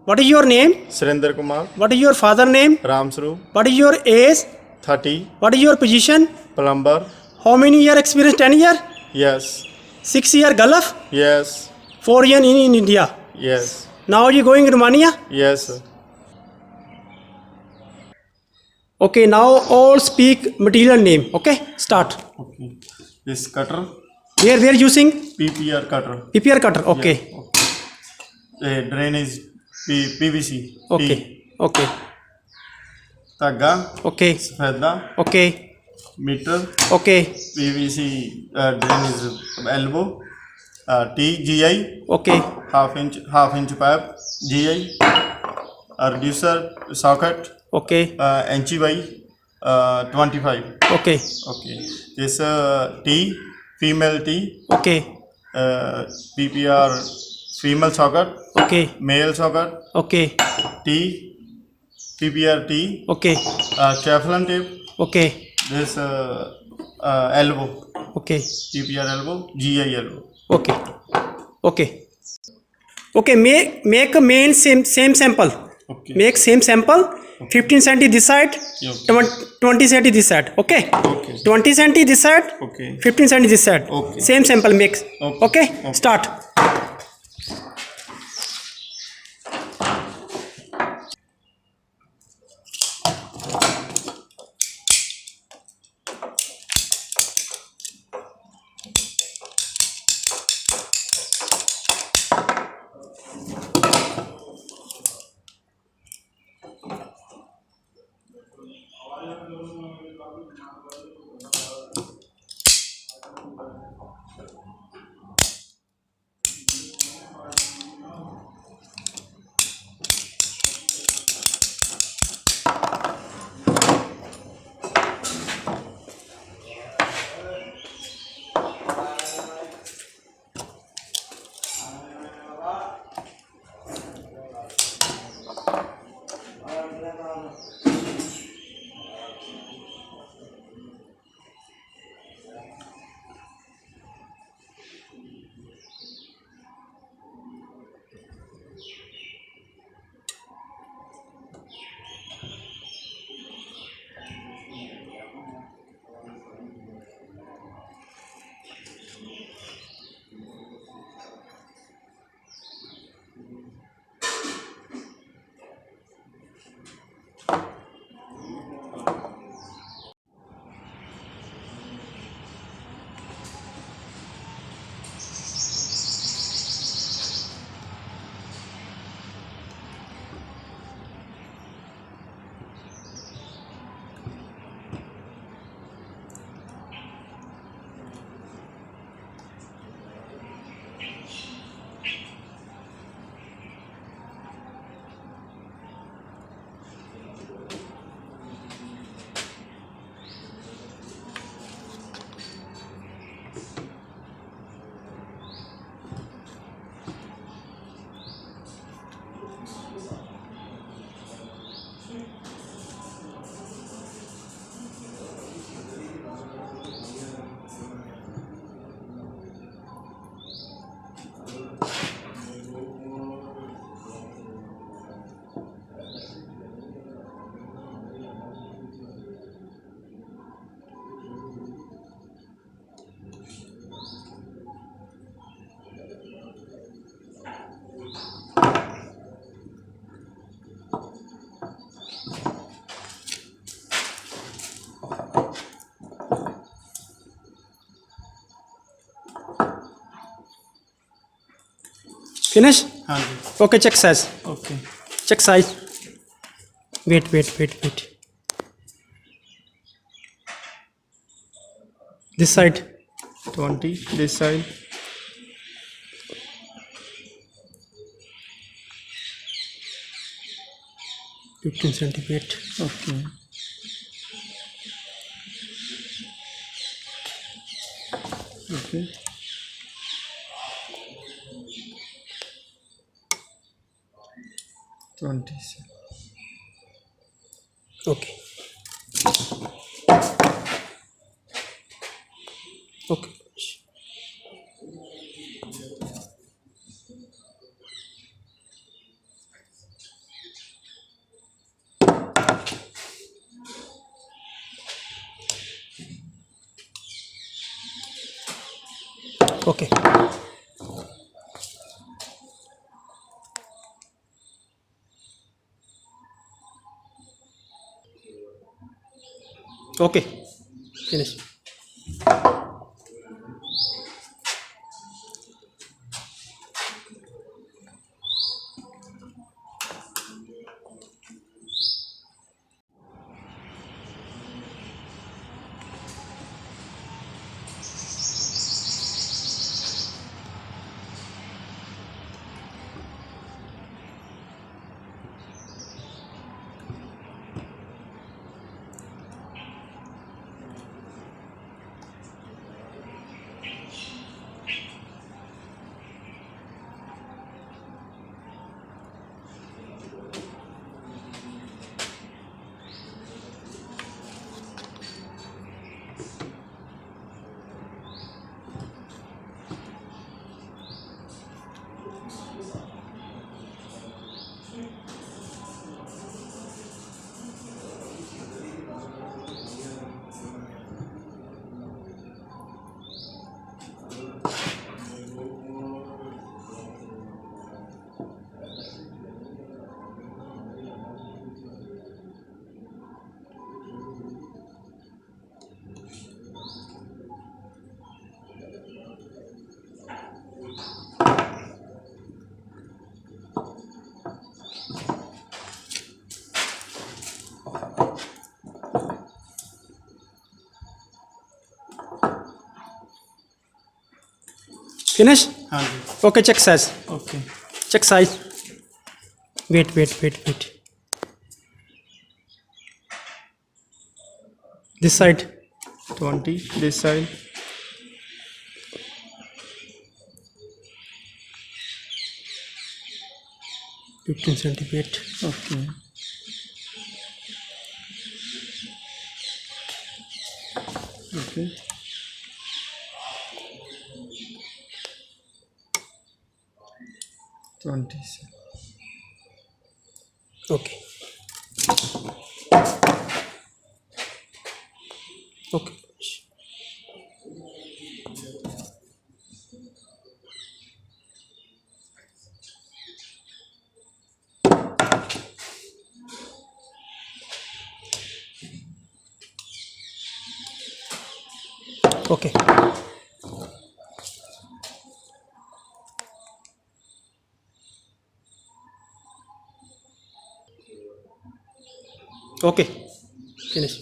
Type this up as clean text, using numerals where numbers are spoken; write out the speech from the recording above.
What is your name? Surinder Kumar. What is your father name? Ram Sarup. What is your age? 30. What is your position? Plumber. How many year experience? 10 year? Yes. 6 year Gulf? Yes. 4 year in India. Yes. Now you going Romania? Yes. Okay, now all speak material name. Okay, start. Okay. This cutter. Where using? PPR cutter. PPR cutter. Okay. Yeah. Okay. Drain is PVC. Okay. Okay. Tagga. Okay. Sfeda. Okay. Meter. Okay. PVC drain is elbow. TGI. Okay. Half inch pipe. GI. Reducer socket. Okay. Inchi by 25. Okay. Okay. This T, female T. Okay. PPR, female socket. Okay. Male socket. Okay. T, PPR T. Okay. Teflon tape. Okay. This elbow. Okay. PPR elbow. GI elbow. Okay. Okay. Okay. Make a main same sample. Okay. Make same sample. 15 cm this side. Okay. 20 cm this side. Okay. Okay. 20 cm this side. Okay. 15 cm this side. Okay. Same sample mix. Okay. Okay. Okay. Start. Finish? Okay, check size. Okay. Check size. Wait. This side. 20. This side. 15 centimeter. Okay. Okay. Okay. Okay. Okay. Okay. Finish. Finish? हाँ जी. Okay, check size. Okay. Check size. Wait. This side. 20 this side. 15 centimeter. Okay. Okay. Twenty. Okay. Okay. Okay. Okay. Finish.